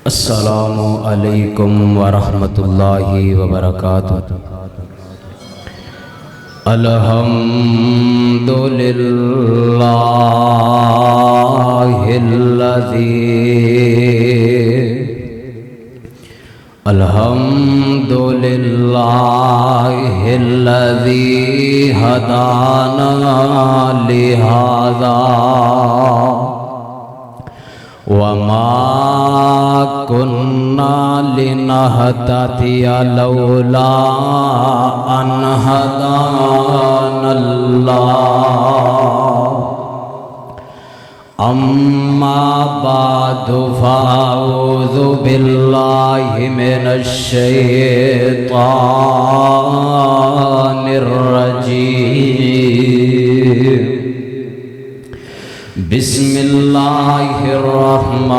السلام علیکم ورحمۃ اللہ وبرکاتہ۔ الحمد للہ الذی ہدانا لہذا وما كنا لنهتدي لولا أن هدانا الله أما بعد فأعوذ بالله من الشيطان الرجيم بسم اللہ الرحمن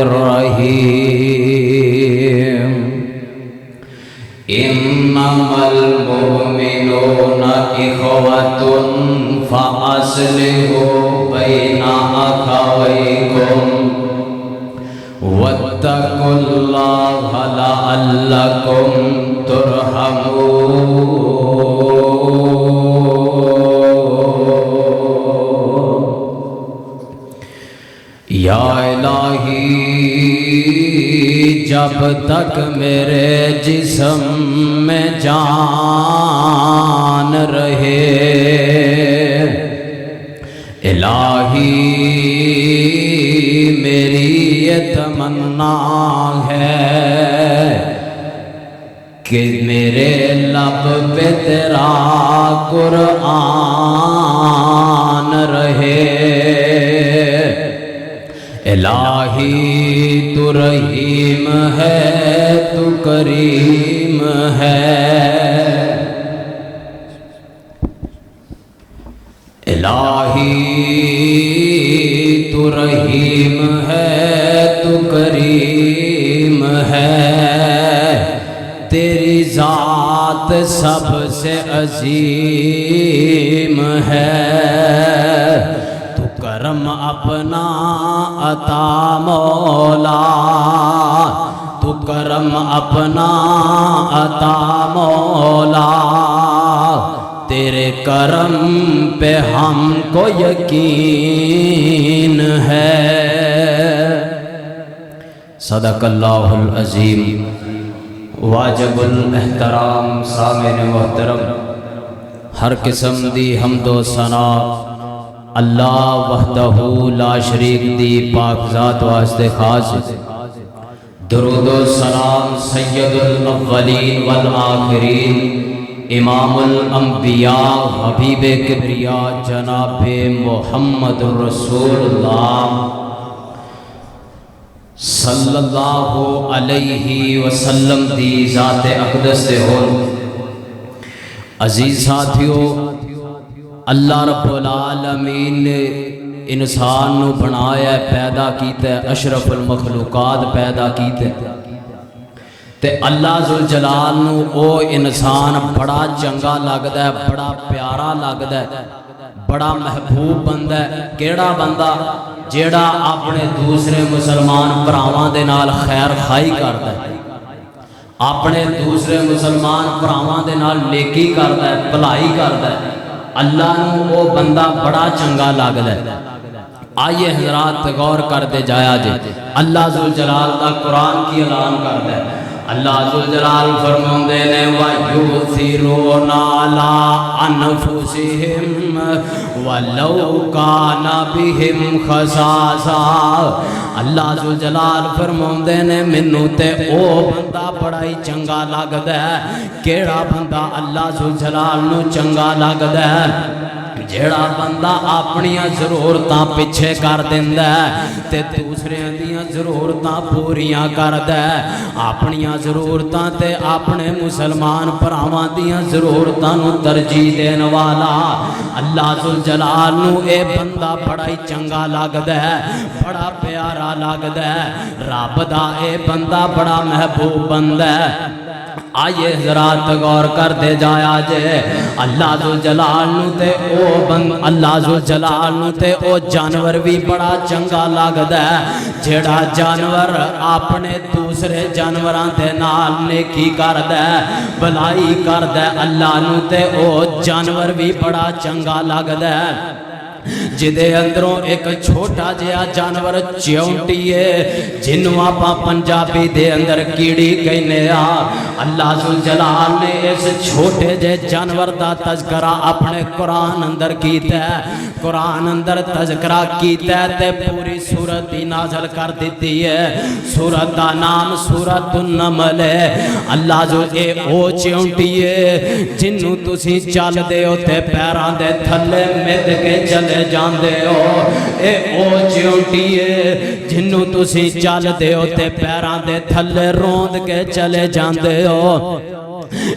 الرحیم انما المؤمنون اخوة فاصلحوا بین اخویکم واتقوا اللہ لعلکم ترحمون۔ یا الہی جب تک میرے جسم میں جان رہے، الہی میری یہ تمنا ہے کہ میرے لب پہ تیرا قرآن رہے۔ الہی تو رحیم ہے، تو کریم ہے، الہی تو رحیم ہے، تو کریم ہے، تیری ذات سب سے عظیم ہے، کرم اپنا عطا مولا، تو کرم اپنا عطا مولا، تیرے کرم پہ ہم کو یقین ہے۔ صدق اللہ العظیم۔ واجب الاحترام سامعین محترم، ہر قسم دی حمد و ثنا اللہ وحدہ لا شریک دی پاک ذات واسطے خاص، درود و سلام سید الاولین والآخرین، امام الانبیاء حبیب کبریاء جناب محمد رسول اللہ صلی اللہ علیہ وسلم دی ذات اقدس دے ہو۔ عزیز ساتھیو، اللہ رب العالمین نے انسان نو بنایا، پیدا کیتا ہے، اشرف المخلوقات پیدا کیتے، تے اللہ ذوالجلال نو او انسان بڑا چنگا لگدا ہے، بڑا پیارا لگدا ہے، بڑا محبوب بندہ ہے۔ کیڑا بندہ؟ جیڑا اپنے دوسرے مسلمان بھراواں دے نال خیر خائی کردا ہے، اپنے دوسرے مسلمان بھراواں دے نال نیکی کردا ہے، بھلائی کردا ہے، اللہ نو وہ بندہ بڑا چنگا لگدا ہے۔ آئیے حضرات غور کرتے جایا جے، اللہ ذوالجلال دا قرآن کی اعلان کرتا ہے۔ اللہ ذوالجلال فرماندے نے وَيُؤْثِرُونَ عَلَىٰ أَنفُسِهِمْ وَلَوْ كَانَ بِهِمْ خَصَاصَةٌ۔ اللہ ذوالجلال فرماندے نے مینوں تے او بندہ بڑا ہی چنگا لگدا ہے۔ کیڑا بندہ اللہ ذوالجلال نو چنگا لگدا ہے؟ جیڑا بندہ اپنیاں ضرورتاں پیچھے کر دیندا ہے تے دوسریاں دیاں ضرورتاں پوریاں کردا ہے، اپنیاں ضرورتاں تے اپنے مسلمان بھراواں دیاں ضرورتاں نو ترجیح دین والا اللہ ذوالجلال نو اے بندہ بڑا ہی چنگا لگدا ہے، بڑا پیارا لگدا ہے۔ رب دا اے بندہ بڑا محبوب بندہ ہے۔ آئیے حضرات غور کر دے جایا جے اللہ ذوالجلال نو تے او اللہ ذوالجلال نو تے او جانور بھی بڑا چنگا لگدا ہے جیڑا جانور اپنے دوسرے جانوراں دے نال نیکی کردا ہے بھلائی کردا ہے اللہ نو تے او جانور بھی بڑا چنگا لگدا ہے جدے اندروں ایک چھوٹا جہا جانور چیونٹی ہے جنوں آپاں پنجابی دے اندر کیڑی کہنے اللہ ذوالجلال نے اس چھوٹے جے جانور دا تذکرہ اپنے قرآن اندر کیتا ہے قرآن اندر تذکرہ کیتا ہے تے پوری سورت ہی نازل کر دیتی ہے سورت دا نام سورت النمل ہے اللہ اے او چیونٹی ہے جنوں تسی چل دے ہو تے پیران دے تھلے مد کے چلے جاندے ہو اے او چیونٹی ہے جنوں تسی چل دے ہو تے پیران دے تھلے روند کے چلے جاندے ہو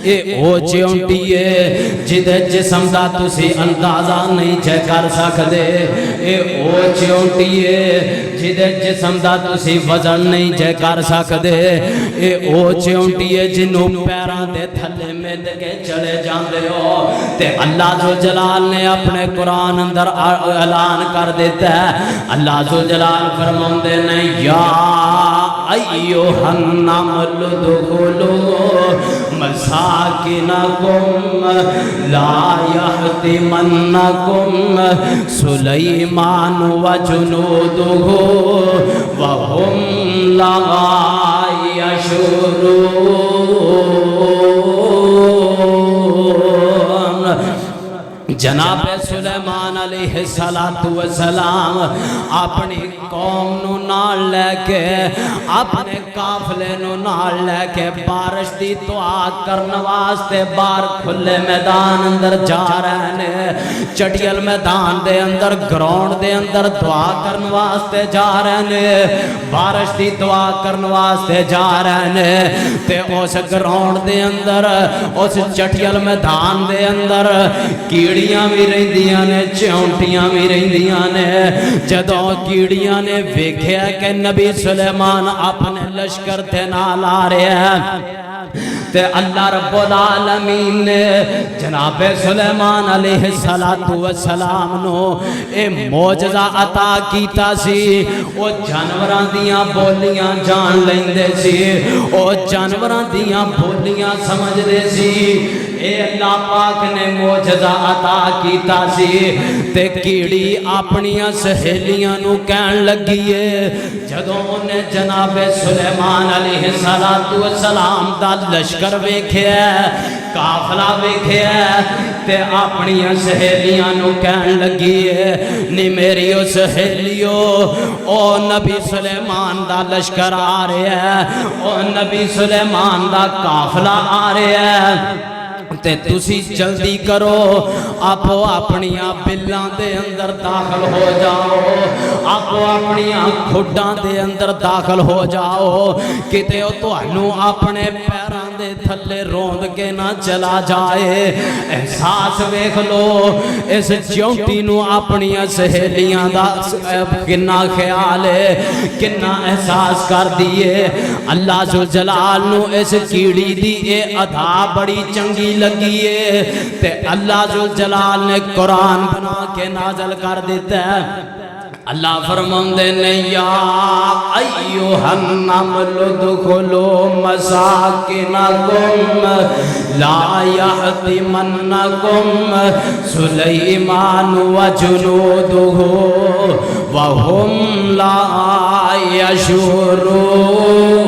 اے او چیونٹی ہے جدے جسم دا تسی اندازہ نہیں چھے کر سکدے اے او چیونٹی ہے جدے جسم دا تسی وزن نہیں چھے کر سکدے اے او چیونٹی ہے جنوں پیران دے تھلے مد کے چلے جاندے ہو تے اللہ ذوالجلال نے اپنے قرآن اندر اعلان کر دیتا ہے اللہ ذوالجلال فرماندے نے یا ایوہ النمل ادخلوا مساکنکم لا یحطمنکم سلیمان وجنودہ وہم لا یشعرون جناب سلیمان علیہ السلام اپنی قوم نو نال لے کے اپنے قافلے نو نال لے کے بارش دی دعا کرن واسطے باہر کھلے میدان اندر جا رہے نے چٹیل میدان دے اندر گراؤنڈ دے اندر دعا کرن واسطے جا رہے نے بارش دی دعا کرن واسطے جا رہے نے تے اس گراؤنڈ دے اندر اس چٹیل میدان دے اندر کیڑی بھی رہندیاں نے چونٹیاں بھی رہندیاں نے جدوں کیڑیاں نے ویکھیا کہ نبی سلیمان اپنے لشکر تے نال آ رہے ہیں تے اللہ رب العالمین نے جناب سلیمان علیہ السلام نو اے معجزہ عطا کیتا سی او جانوراں دیاں بولیاں جان لیندے سی او جانوراں دیاں بولیاں سمجھ دے سی اے اللہ پاک نے معجزہ عطا کیتا سی تے کیڑی اپنیاں سہیلیاں نو کہن لگی ہے جدوں انہیں جناب سلیمان علیہ السلام دا لشکر ویکھیا قافلہ ویکھیا تے اپنیاں سہیلیاں نو کہن لگی ہے نی میری او سہیلیو او نبی سلیمان دا لشکر آ رہا ہے او نبی سلیمان دا قافلہ آ رہا ہے تے تسی جلدی کرو آپو اپنیاں بلاں دے اندر داخل ہو جاؤ آپو اپنیاں کھڈاں دے اندر داخل ہو جاؤ کتے او تہانوں اپنے پیران دے تھلے روند کے نہ چلا جائے احساس ویکھ لو اس چونٹی نو اپنیاں سہیلیاں دا کنا خیال ہے کنا احساس کر دیے اللہ ذوالجلال نو اس کیڑی دی اے ادا بڑی چنگی لگی ہے تے اللہ ذوالجلال نے قرآن بنا کے نازل کر دیتا ہے اللہ فرماندے نے یا ایوہ النمل ادخلوا مساکنکم لا یحطمنکم سلیمان وجنودہ وہم لا یشعرون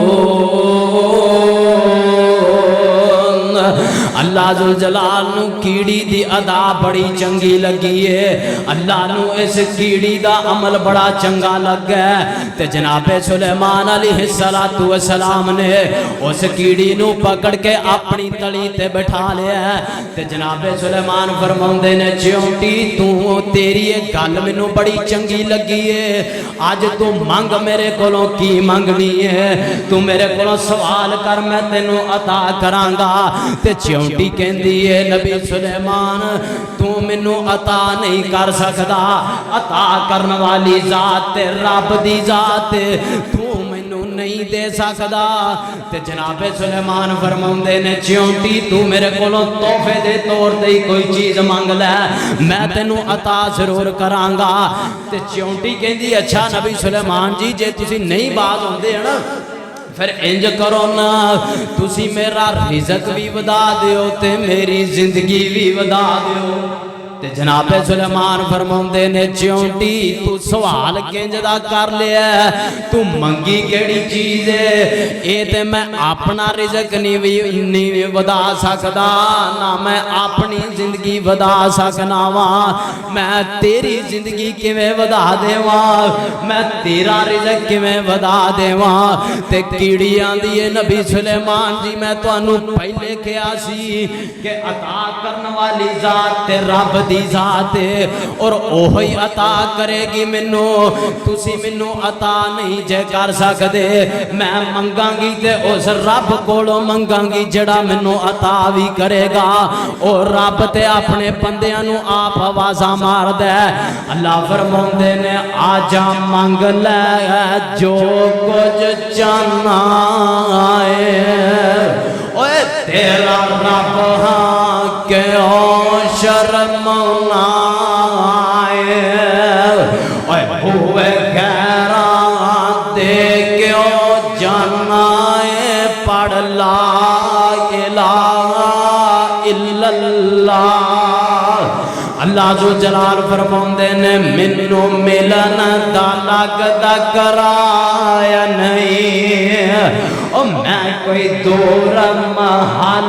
اللہ ذوالجلال نو کیڑی دی ادا بڑی چنگی لگی ہے اللہ نو اس کیڑی دا عمل بڑا چنگا لگ ہے تے جناب سلیمان علیہ السلام نے اس کیڑی نو پکڑ کے اپنی تلی تے بٹھا لیا ہے تے جناب سلیمان فرماندے نے چونٹی تو تیری ایک گل مینوں بڑی چنگی لگی ہے آج تو منگ میرے کولوں کی منگنی ہے تو میرے کولوں سوال کر میں تینوں عطا کرانگا تے چونٹی کہندی ہے نبی سلیمان تو مینوں عطا نہیں کر سکدا عطا کرن والی ذات تے رب دی ذات تو مینوں نہیں نہیں دے سکدا تے جناب سلیمان فرماؤندے نے چیونٹی تو میرے کولوں تحفے دے طور تے کوئی چیز مانگ لے میں تینوں عطا ضرور کران گا تے چیونٹی کہندی اچھا نبی سلیمان جی جے تسی نہیں باز ہوندے ہیں نا پھر انج کرو نا تسی میرا رزق بھی ودا دیو تے میری زندگی بھی ودا دیو تے جناب سلیمان فرماؤندے نے چیونٹی تو سوال کنجدا کر لیا تو منگی کیڑی چیز ہے اے تے میں اپنا رزق نہیں ودا سکدا نہ میں اپنی زندگی ودا سکنا وا میں تیری زندگی کیویں ودا دیواں میں تیرا رزق کیویں ودا دیواں تے کیڑی آندی ہے نبی سلیمان جی میں تانوں پہلے کہیا سی کہ عطا کرن والی ذات تے رب دی ذات ہے اور اوہی عطا کرے گی منو تسی منو عطا نہیں جے کر سکدے میں منگاں گی تے اس رب کولوں منگاں گی جڑا منو عطا بھی کرے گا اور رب تے اپنے بندیاں نو آپ آوازاں مار دے اللہ فرماندے نے آجا منگ لے جو کچھ چاہنا ہے اوے تیرا رب ہاں کہ او شرمنا ہے ہوئے غیران دے کے او جانا ہے پڑھ لا الہ الا اللہ اللہ جو جلال فرماندے نے منو ملن دا لگدا کرایا نہیں او میں کوئی دور محل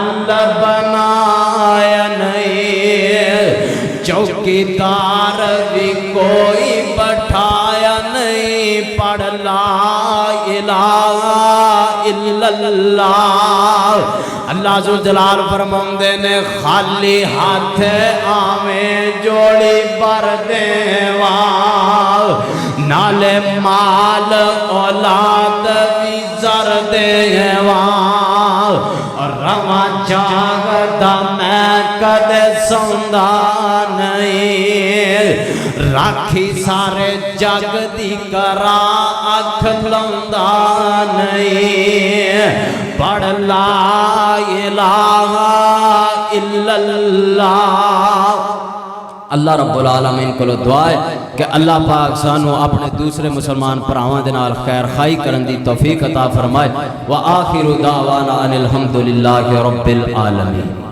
بنایا نہیں چوکیدار بھی کوئی بٹھایا نہیں پڑھ لا الہ الا اللہ اللہ ذو جلال فرماندے نے خالی ہاتھ آمیں جوڑی بر دیواں نالے مال اولاد بھی زر دیواں اور رواں جاگدا میں کدے سوندا نہیں راکھی سارے جگ دی کرا اکھ لوندا نہیں پڑھ لا الہ الا اللہ اللہ رب العالمین کو دعا ہے کہ اللہ پاک سانو اپنے دوسرے مسلمان پراواں دے نال خیر خائی کرن دی توفیق عطا فرمائے وآخر دعوانا ان الحمدللہ رب العالمین